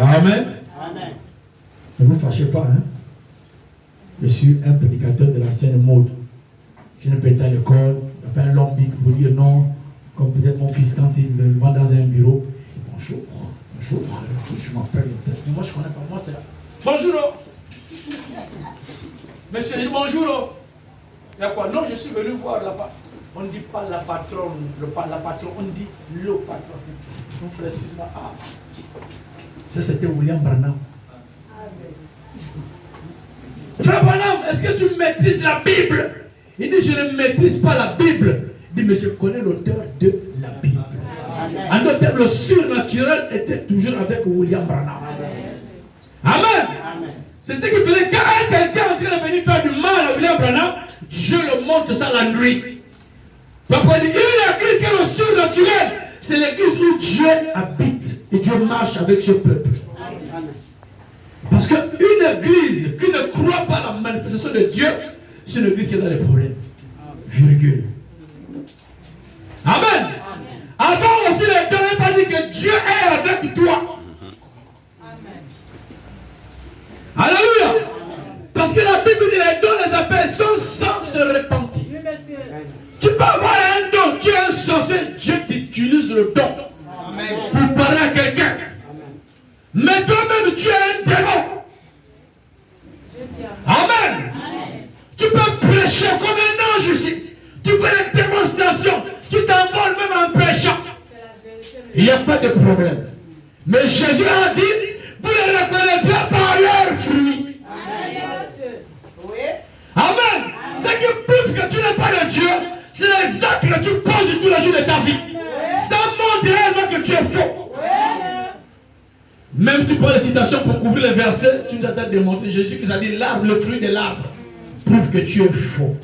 Amen. Amen. Ne vous fâchez pas, hein. Je suis un prédicateur de la saine mode. Je ne paye pas l'école, il n'y a pas un long bic pour dire non, comme peut-être mon fils quand il me va dans un bureau. Bonjour, je m'appelle. Moi je connais pas, moi c'est là. Bonjour. Monsieur, il dit bonjour. Il y a quoi? Non, je suis venu voir la patronne. On ne dit pas la patronne, la patronne, on dit le patron. Mon frère, ah. Ça c'était William Branham. Frère Branham, est-ce que tu maîtrises la Bible? Il dit, je ne maîtrise pas la Bible. Il dit, mais je connais l'auteur de la Bible. En d'autres termes, le surnaturel était toujours avec William Branham. Amen. Amen. C'est ce qui faisait quand quelqu'un est en train de venir faire du mal à William Branham, Dieu le montre ça la nuit. Papa dit, une église qui est le surnaturel, c'est l'église où Dieu habite et Dieu marche avec ce peuple. Parce qu'une église qui ne croit pas à la manifestation de Dieu, c'est une église qui est dans les problèmes. Virgule. Amen. Attends aussi les données, pas dit que Dieu est avec toi. Alléluia. Parce que la Bible dit les dons, les appels sont sans se repentir. Tu peux avoir un don, tu es un sorcier, Dieu t'utilise le don pour parler à quelqu'un. Mais toi-même, tu es un démon. Amen. Tu peux prêcher comme un ange ici. Tu fais des démonstrations. Tu t'envoles même en prêchant. Il n'y a pas de problème. Mais Jésus a dit, vous les reconnaîtrez par leurs fruits. Amen. Ce qui prouve que tu n'es pas de Dieu, c'est les actes que tu poses tous les jours de ta vie. Ça montre réellement que tu es faux. Même tu prends les citations pour couvrir les versets, tu dois te démontrer Jésus qui a dit l'arbre, le fruit de l'arbre, prouve que tu es faux.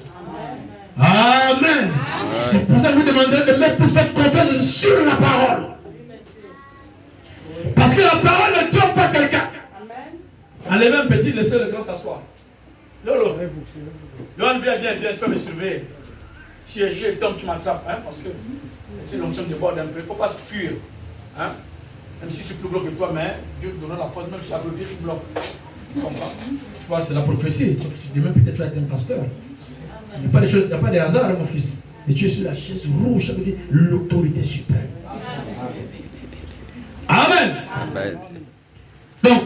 Amen. C'est pour ça que vous demanderez de mettre plus de confiance sur la parole. Parce que la parole ne trompe pas quelqu'un. Allez même petit, laissez le grand s'asseoir. Lolo, viens, tu vas me surveiller. Si je tombe, tu m'attrapes, hein, parce que c'est l'onction de bord un peu, il ne faut pas se fuir. Hein? Même si je suis plus gros que toi, mais Dieu te donne la force, même si ça veut dire, tu bloques. Tu comprends? Tu vois, c'est la prophétie. Demain, peut-être tu vas être un pasteur. Il n'y a pas de choses, il n'y a pas de hasard, mon fils. Et tu es sur la chaise rouge, ça veut dire l'autorité suprême. Amen. Amen. Donc,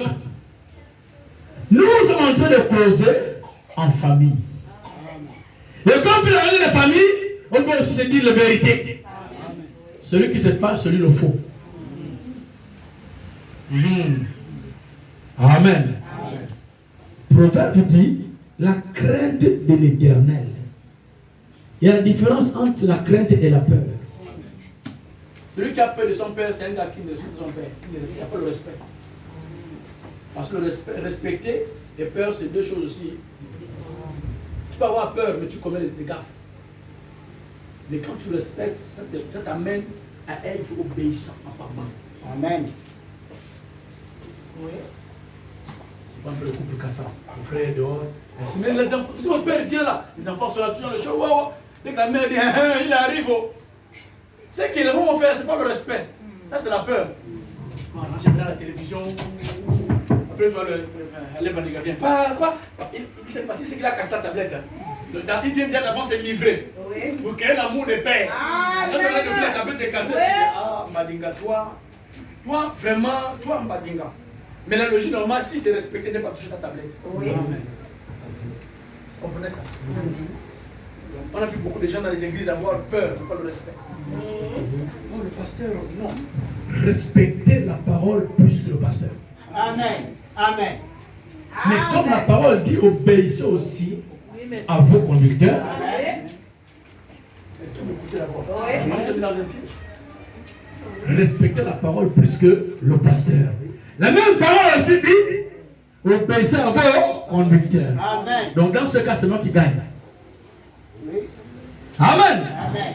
nous sommes en train de causer en famille. Et quand tu regardes la famille, on doit aussi se dire la vérité. Celui qui se fâche, celui le faux. Amen. Proverbe dit la crainte de l'Éternel. Il y a la différence entre la crainte et la peur. Celui qui a peur de son père, c'est un gars qui ne respecte son père. Il n'a pas le respect. Parce que respecter et peur, c'est deux choses aussi. Tu peux avoir peur, mais tu commets des gaffes. Mais quand tu respectes, ça t'amène à être obéissant à papa. Amen. Oui. C'est pas un peu le couple Kassa. Le frère est dehors. Mais les enfants, si votre père vient là, les enfants sont là, toujours dans le show. Wow. Dès que la mère dit, il arrive. Ce qu'ils vont faire, c'est pas le respect. Ça, c'est la peur. Voilà, j'aime bien la télévision. Après, tu vois, le vient. Papa, il sait pas si c'est qu'il a cassé la tablette. Le dentiste vient d'abord se livrer. Oui. Pour créer l'amour des pères. Quand on a depuis la tablette est cassée, tu dis, ah, Madinga, toi, vraiment, toi, Madinga. Mais la logique normale, si tu es respecté, n'est pas toucher ta tablette. Oui. Amen. Vous comprenez ça? On a vu beaucoup de gens dans les églises avoir peur, pas le respect. Non, le pasteur, non. Respectez la parole plus que le pasteur. Amen. Amen. Mais comme la parole dit, obéissez aussi à vos conducteurs. Amen. Est-ce que vous écoutez la parole? Oui. Moi, je suis dans un piège. Respectez la parole plus que le pasteur. La même parole aussi dit, obéissez à vos conducteurs. Amen. Donc dans ce cas, c'est moi qui gagne. Oui. Amen. Amen.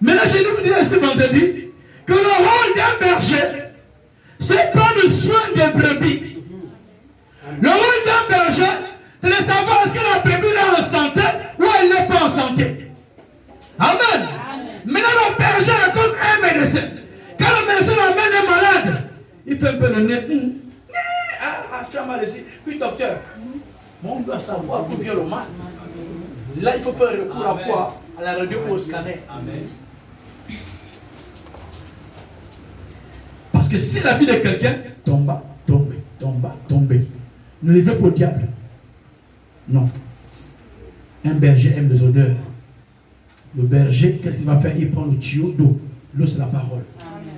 Maintenant, je vais vous dire ce vendredi que le rôle d'un berger, c'est prendre soin des brebis. Le rôle d'un berger, c'est de savoir est-ce que la brebis est en santé ou elle n'est pas en santé. Amen. Amen. Maintenant, le berger est comme un médecin. Quand le médecin amène un malade, Il fait un peu le nez. Tu as mal ici. Oui, docteur. Mais on doit savoir d'où vient le mal. Là, il faut faire recours à quoi? À la radio ou au scanner. Amen. Parce que si la vie de quelqu'un tombe, ne les veut pas au diable. Non. Un berger aime les odeurs. Le berger, qu'est-ce qu'il va faire? Il prend le tuyau d'eau. L'eau, c'est la parole. Amen.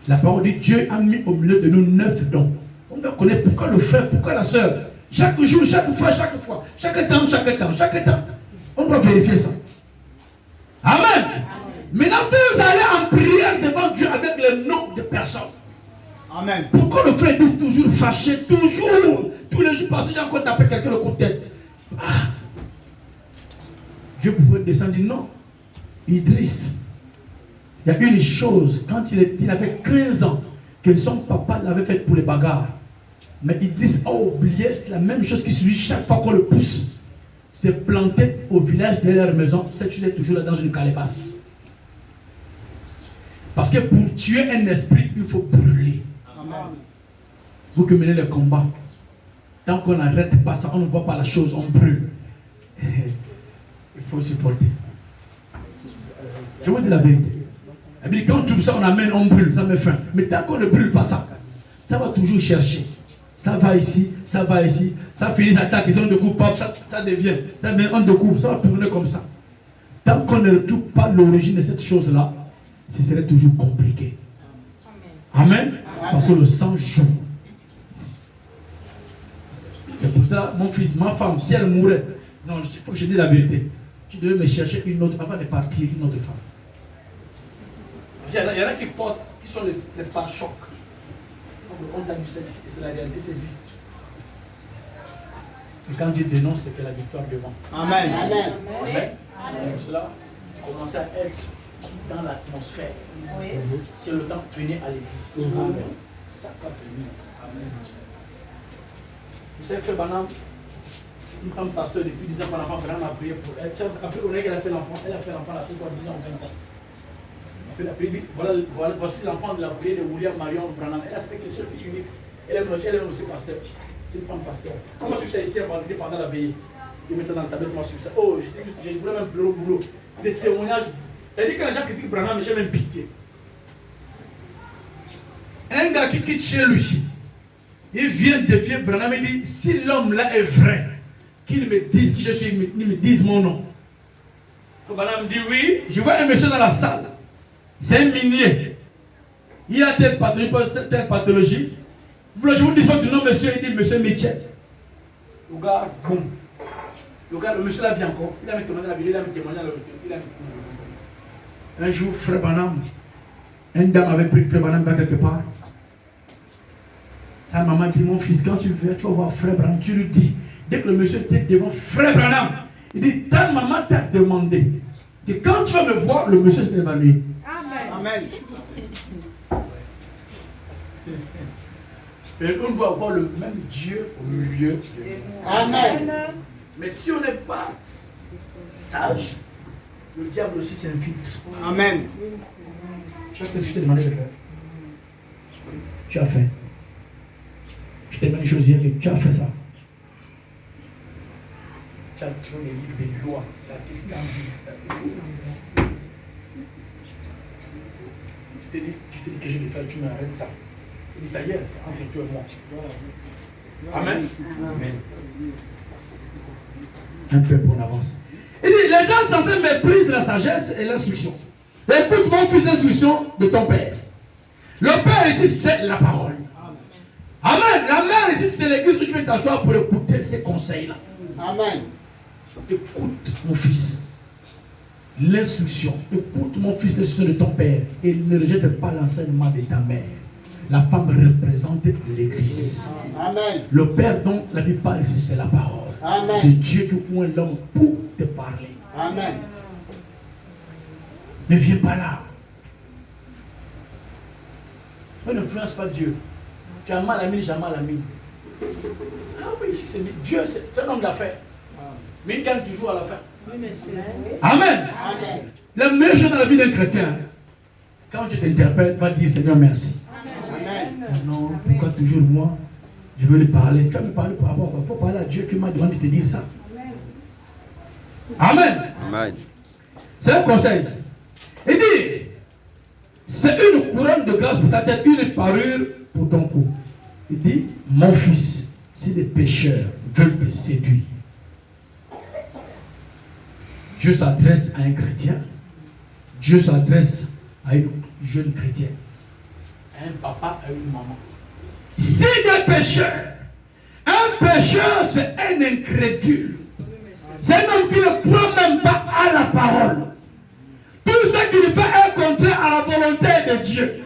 La parole dit Dieu a mis au milieu de nous 9 dons. On doit connaître pourquoi le frère, pourquoi la soeur. Chaque jour, chaque fois. Chaque temps. On doit vérifier ça. Amen. Amen. Maintenant, vous allez en prière devant Dieu avec le nom de personnes. Amen. Pourquoi le frère est toujours fâché? Toujours. Tous les jours, parce que j'ai encore tapé quelqu'un le coup de tête. Dieu pouvait descendre et dire non. Idriss, il y a une chose, quand il avait 15 ans, que son papa l'avait fait pour les bagarres. Mais Idriss a oublié, c'est la même chose qui suit chaque fois qu'on le pousse. C'est planté au village de leur maison, cette chose est toujours là dans une calebasse. Parce que pour tuer un esprit, il faut brûler. Amen. Vous qui menez le combat, tant qu'on n'arrête pas ça, on ne voit pas la chose, on brûle. Il faut supporter. Je vous dis la vérité. Quand tout ça, on amène, on brûle, ça met fin. Mais tant qu'on ne brûle pas ça, ça va toujours chercher. Ça va ici, ça finit, ça attaque, on découpe, ça devient, on découvre, ça va tourner comme ça. Tant qu'on ne retrouve pas l'origine de cette chose-là, ce serait toujours compliqué. Amen. Amen. Parce que le sang joue. C'est pour ça, mon fils, ma femme, si elle mourait, non, il faut que je dise la vérité. Tu devais me chercher une autre, avant de partir, une autre femme. Il y en a qui portent, qui sont les pare-chocs. On a du sexe, et c'est la réalité, ça existe. Et quand Dieu dénonce, c'est que la victoire devant. Amen. Amen. Amen. C'est pour cela, commencez à être dans l'atmosphère. Oui. C'est le temps, venez à l'église. Amen. Ça va venir. Amen. Vous savez, Frère Branham, une femme pasteur depuis 10 ans, mon enfant, Branham a prié pour elle. Après, on a qu'elle a fait l'enfant. Elle a fait l'enfant à 5 ans, 10 ans, 20 ans. Après, la prière, voilà, voici l'enfant de la prière de William Marion Branham. Elle a fait que les seule fille unique. Elle aime aussi pasteur. C'est une femme pasteur. Quand moi je suis ici, pendant la veillée, je mets ça dans le tablette, moi je suis ça. Oh, je voulais même pleurer au boulot. Des témoignages. Elle dit que les gens critiquent Branham, mais j'ai même pitié. Un gars qui quitte chez lui, il vient défier Branham et dit, si l'homme là est vrai, qu'il me dise qui je suis, il me dise mon nom. Branham dit oui, je vois un monsieur dans la salle. C'est un minier. Il a telle pathologie. Je vous dis votre nom, monsieur. Il dit monsieur Mitchell. Le gars, boum. Le monsieur là vient encore. Il a mis témoigné la vidéo, il a mis témoigné la vidéo. Un jour, Frère Branham, une dame avait pris Frère Branham quelque part. Sa maman dit, mon fils, quand tu viens, tu vas voir Frère Branham. Tu lui dis, dès que le monsieur était devant Frère Branham, il dit, ta maman t'a demandé que quand tu vas me voir, le monsieur s'est évanoui. Amen. Et on doit avoir le même Dieu au milieu de nous. Amen. Mais si on n'est pas sage, le diable aussi s'infiltre. Amen. Tu sais ce que je t'ai demandé de faire? Tu as fait. Je t'ai demandé une chose hier, que tu as fait ça. Tu as trouvé les livres de loi. Je t'ai dit que je vais faire, tu m'arrêtes ça. Il dit ça y est, c'est entre toi et moi. Amen. Amen. Un peu pour l'avance. Il dit, les gens censés méprisent la sagesse et l'instruction. Écoute mon fils, l'instruction de ton père. Le père ici, c'est la parole. Amen. La mère ici, c'est l'église où tu veux t'asseoir pour écouter ces conseils-là. Amen. Écoute mon fils. L'instruction. Écoute mon fils, l'instruction de ton père. Et ne rejette pas l'enseignement de ta mère. La femme représente l'église. Amen. Le père dont la Bible parle ici, c'est la parole. Amen. C'est Dieu qui ouvre l'homme pour te parler. Amen. Ne viens pas là. On n'influence pas Dieu. Tu as mal à mine, j'ai mal à mine. Ah oui, ici c'est Dieu, c'est un homme d'affaires. Mais il gagne toujours à la fin. Oui, amen. Amen. La meilleure chose dans la vie d'un chrétien, quand tu t'interpelles, va dire Seigneur merci. Amen. Oh non, pourquoi toujours moi? Je veux lui parler. Tu vas me parler par rapport à quoi? Il faut parler à Dieu qui m'a demandé de te dire ça. Amen. Amen. C'est un conseil. Il dit, c'est une couronne de grâce pour ta tête, une parure pour ton cou. Il dit, mon fils, si les pécheurs veulent te séduire, Dieu s'adresse à un chrétien, Dieu s'adresse à une jeune chrétienne, à un papa, à une maman. Si des pécheurs, un pécheur c'est un incrédule, c'est un homme qui ne croit même pas à la parole. Tout ce qui ne fait un contraire à la volonté de Dieu.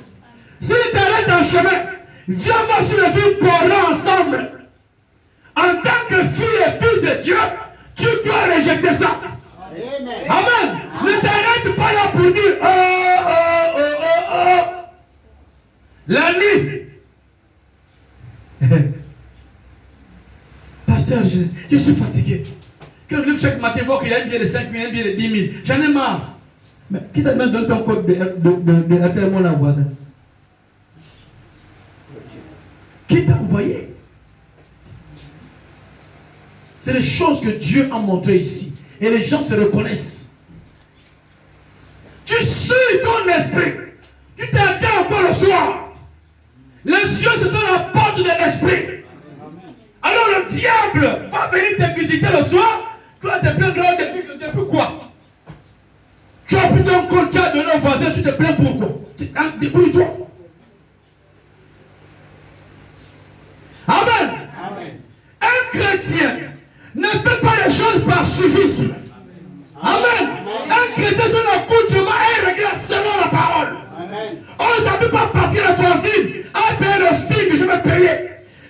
S'il t'arrête en chemin, viens voir sur le film porno ensemble. En tant que fille et fils de Dieu, tu dois rejeter ça. Amen. Amen. Ne t'arrête pas là pour dire oh. La nuit. Pasteur, je suis fatigué. Quand je lève chaque matin, je vois qu'il y a un billet de 5 000, un billet de 10 000. J'en ai marre. Mais qui t'a même donné ton code de RTL, mon voisin? Qui t'a envoyé? C'est les choses que Dieu a montrées ici. Et les gens se reconnaissent. Tu suis ton esprit. Tu t'attends encore le soir. Les cieux, ce sont la porte de l'esprit. Alors le diable va venir te visiter le soir. Tu vas te plaindre depuis quoi? Tu as pris ton compte, tu as donné au voisin, tu te plains pourquoi? Débrouille-toi. Amen. Amen. Un chrétien ne fait pas les choses par suffisme. Amen. Un chrétien, son accoutrement est réglé selon la parole. Amen. On ne s'appuie pas parce que la voisine a payé le style que je vais payer.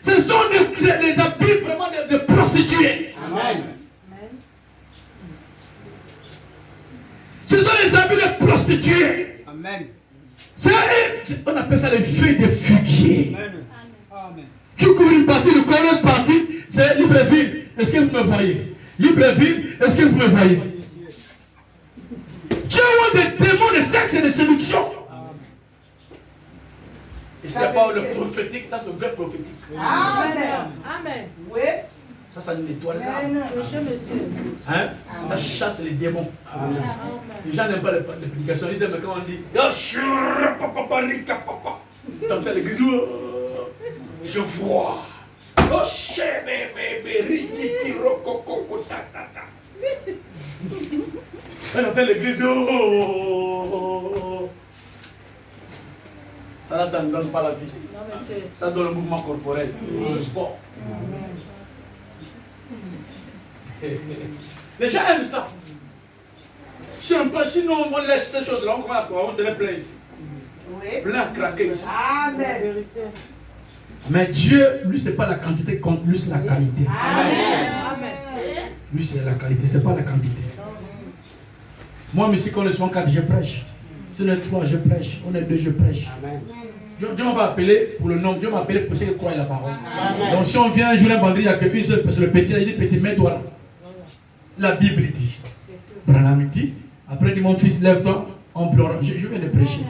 Ce sont des habits vraiment de prostituées. Amen. Ce sont les habits de prostituées. Amen. On appelle ça les feuilles de figuier. Amen. Tu couvres une partie, tu couvres une partie, c'est Libreville. Est-ce que vous me voyez? Libreville, est-ce que vous me voyez? Tu as des démons de sexe et de séduction. Et ce n'est pas le prophétique, ça c'est le vrai prophétique. Amen. Amen. Oui. Ça nettoie l'âme. Hein? Ça chasse les démons. Amen. Les gens n'aiment pas les prédications. Ils aiment quand on dit dans l'église, je vois. Dans l'église, ça ne donne pas la vie. Ça donne le mouvement corporel, le sport. Les gens aiment ça. Sinon on laisse ces choses-là, on serait plein ici. Plein à craquer ici. Amen. Mais Dieu, lui, c'est pas la quantité compte, lui, c'est la qualité. Amen. Lui, c'est la qualité, c'est pas la quantité. Moi, monsieur, quand on est souvent 4, je prêche. Si on est 3, je prêche. On est 2, je prêche. Amen. Dieu m'a pas appelé pour le nom, Dieu m'a appelé pour ceux qui croient à la parole. Amen. Donc si on vient un jour, un vendredi, il n'y a qu'une seule personne, le petit, il dit petit, mets-toi là. La Bible dit. Branham dit. Après, il dit mon fils, lève-toi, on pleure. Je viens de prêcher.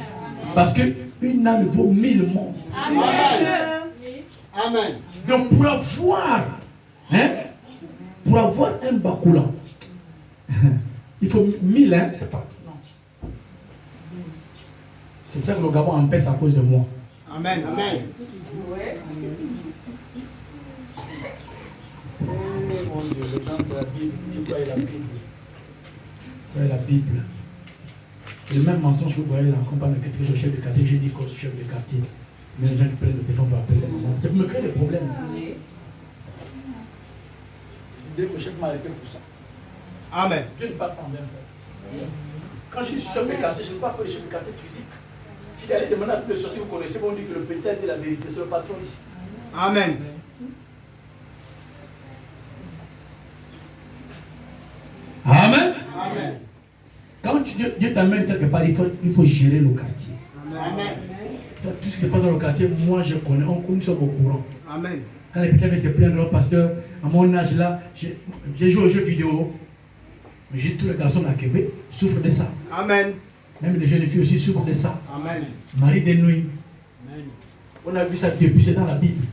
Parce qu'une âme vaut 1000 mondes. Amen. Amen. Donc pour avoir, un bakula, il faut 1000, c'est pas. Non. C'est pour ça que le Gabon en pèse à cause de moi. Amen. Amen. Mon Dieu, les gens de la Bible, ils croient la Bible. Ils croient la Bible. Le même mensonge que vous voyez là, quand on parle de quelque chose au chef de quartier, j'ai dit qu'au chef de quartier. Mais les gens qui prennent le téléphone pour appeler les mamans. C'est pour me créer des problèmes. Je dis que le chef m'a arrêté pour ça. Amen. Dieu ne parle pas en bien frère. Quand je dis chef de quartier, je ne parle pas de chef de quartier physique. Je suis allé demander à tous les sorciers que vous connaissez, on dit que le petit a été la vérité, c'est le patron ici. Amen. Amen. Amen. Quand Dieu t'amène quelque part, il faut gérer le quartier. Amen. Tout ce qui est pas dans le quartier, moi je connais, nous sommes au courant. Amen. Quand les petits viennent se plaindre, pasteur, à mon âge là, j'ai joué aux jeux vidéo. Mais j'ai tous les garçons à Québec souffrent de ça. Amen. Même les jeunes filles aussi souffrent de ça. Amen. Mari de nuit. Amen. On a vu ça depuis, c'est dans la Bible.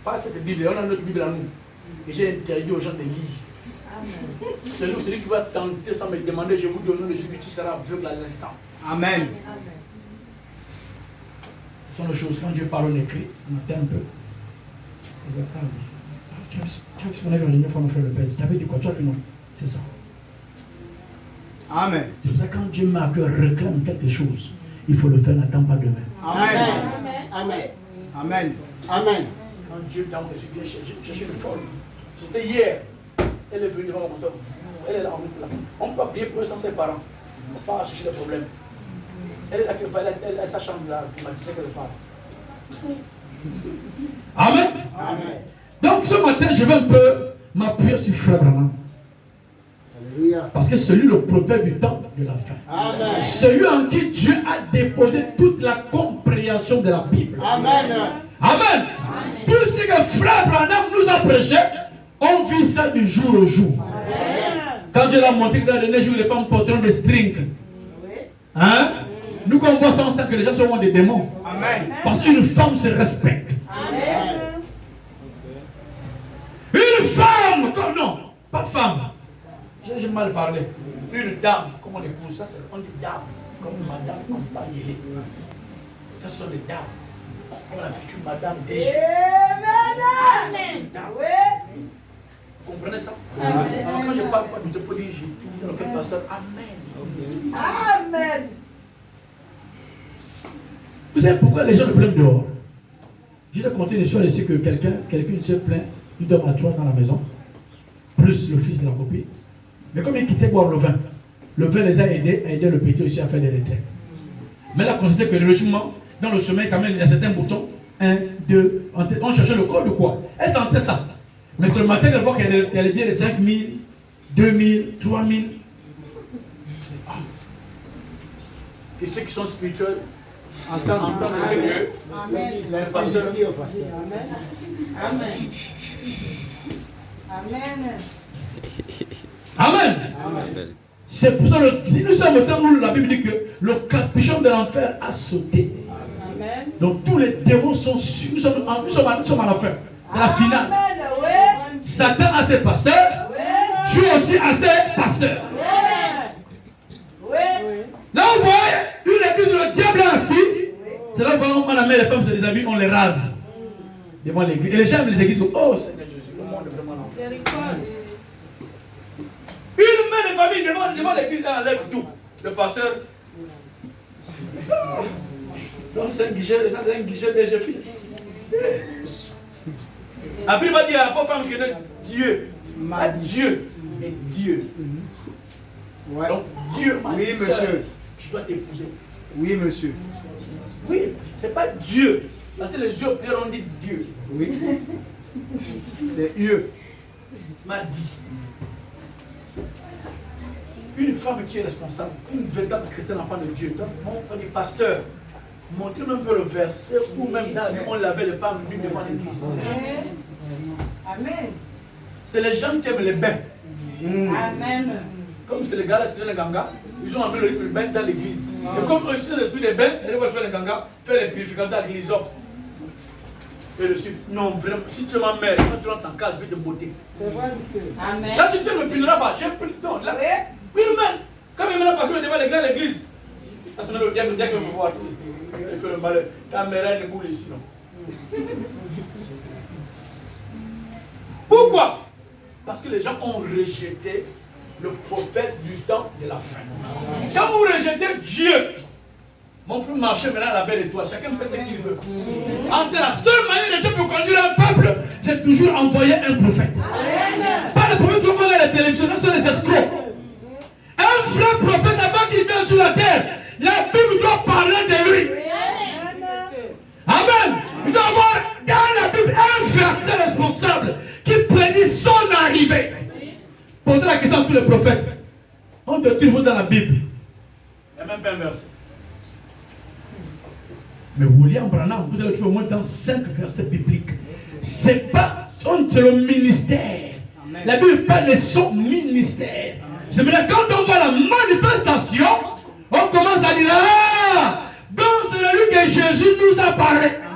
Pas cette Bible, on a notre Bible à nous. Que j'ai interdit aux gens de lire. Celui qui va tenter sans me demander, je vous donne le Jésus, tu seras aveugle à l'instant. Amen. Ce sont les choses, quand Dieu parle, on écrit, on attend un peu. Tu as vu ce qu'on a vu la dernière fois, mon frère Lopez. Tu avais dit quoi? Tu as vu non? C'est ça. Amen. C'est pour ça que quand Dieu m'a que réclame quelque chose, il faut le faire, n'attends pas demain. Amen. Amen. Amen. Amen. Quand Dieu tente, je viens chercher une folle. C'était hier. Elle est venue devant mon soeur. Elle est là en route là. On ne peut pas prier pour eux sans ses parents. On ne peut pas chercher des problèmes. Elle est là quelque part, elle a sa chambre là, climatisée quelque part. Amen. Amen. Donc ce matin, je vais un peu m'appuyer sur Frère Branham. Parce que c'est lui le prophète du temps de la fin. Amen. Celui en qui Dieu a déposé toute la compréhension de la Bible. Amen. Amen. Tout ce que Frère Branham nous a prêché, on vit ça du jour au jour. Amen. Quand Dieu l'a montré que dans les derniers jours, les femmes porteront des strings. Hein? Nous, quand on voit ça, on sait que les gens sont des démons. Amen. Parce qu'une femme se respecte. Amen. Une femme, non, pas femme. J'ai mal parlé. Une dame, comme on épouse, ça c'est on dit dame, comme madame Ampayele. Ça sont des dames. Comme la future madame déjà. Amen. Vous comprenez ça? Amen. Alors quand je parle pas de folie, j'ai dit dans le pasteur, Amen. Amen. Vous savez pourquoi les gens le plaignent dehors? Je vais raconter une histoire ici que quelqu'un se plaint, il dort à 3 dans la maison, plus le fils de la copine. Mais comme ils quittaient boire le vin les a aidés à aider le petit aussi à faire des retraites. Mais là, considère que le logement, dans le sommeil, quand même, il y a certains boutons. 1, 2, on cherchait le code de quoi? Elle sentait ça. Mais le matin, elle voit qu'elle est bien de 5 000, 2 000, 3 000. Et ceux qui sont spirituels entendent ce que. Amen. Amen. Amen. Amen. Amen. C'est pour ça que si nous sommes au temps où la Bible dit que le capuchon de l'enfer a sauté. Amen. Donc tous les démons sont sûrs. Nous sommes à la fin. C'est la finale. Amen. Ouais. Satan a ses pasteurs. Ouais. Dieu aussi a ses pasteurs. Ouais. Ouais. Là où vous voyez une église où le diable est assis, c'est là où on a mis les femmes se déshabillent, on les rase devant l'église. Et les gens les églises disent, oh Seigneur Jésus, le monde est vraiment l'enfer. Une main de famille devant l'église, elle enlève tout. Le pasteur. Donc c'est un guichet, ça c'est un guichet de filles. Après il va dire à la pauvre femme que Dieu, pas Dieu, mais Dieu. Ouais. Donc Dieu m'a dit, monsieur, je dois t'épouser. Oui, monsieur. Oui, c'est pas Dieu. Parce que les yeux ont dit Dieu. Oui. Les yeux. M'a dit. Une femme qui est responsable, une véritable chrétienne enfant de Dieu. Donc, on est pasteur. Montrez-nous un peu le verset où même dans on lavait les femmes nues devant l'église. Amen. C'est les gens qui aiment les bains. Amen. Comme c'est les gars là, c'est les gangas, ils ont amené le bain dans l'église. Et comme eux, c'est l'esprit des bains, ils vont faire les gangas, faire les purificateurs à l'église. Et le suivre. Non, vraiment, si tu m'emmènes, quand tu rentres en casa, je vais te botter. C'est vrai, Amen. Là, tu ne me puniras pas. J'ai pris. Non, là. Oui, nous-mêmes. Quand même, là, parce que devant l'église, ça se met le diable, me voir. Il fait le malheur. Ta mère, elle boule ici, non. Pourquoi? Parce que les gens ont rejeté le prophète du temps de la fin. Quand vous rejetez Dieu, mon plus marché maintenant à la belle étoile, chacun fait ce qu'il veut. Entre la seule manière de Dieu pour conduire un peuple, c'est toujours envoyer un prophète. Pas le prophète comme on a la télévision, ce sont des escrocs. Un vrai prophète, avant qu'il vienne sur la terre, la Bible doit parler de lui. Amen. Il doit avoir dans la Bible un verset responsable qui prédit son arrivée. Posez la question à tous les prophètes. On te trouve dans la Bible. Il n'y a même pas un verset. Mais William Branham, vous allez trouver au moins dans 5 versets bibliques. C'est pas le ministère. Amen. La Bible parle de son ministère. C'est maintenant quand on voit la manifestation, on commence à dire, ah, donc c'est lui que Jésus nous a parlé.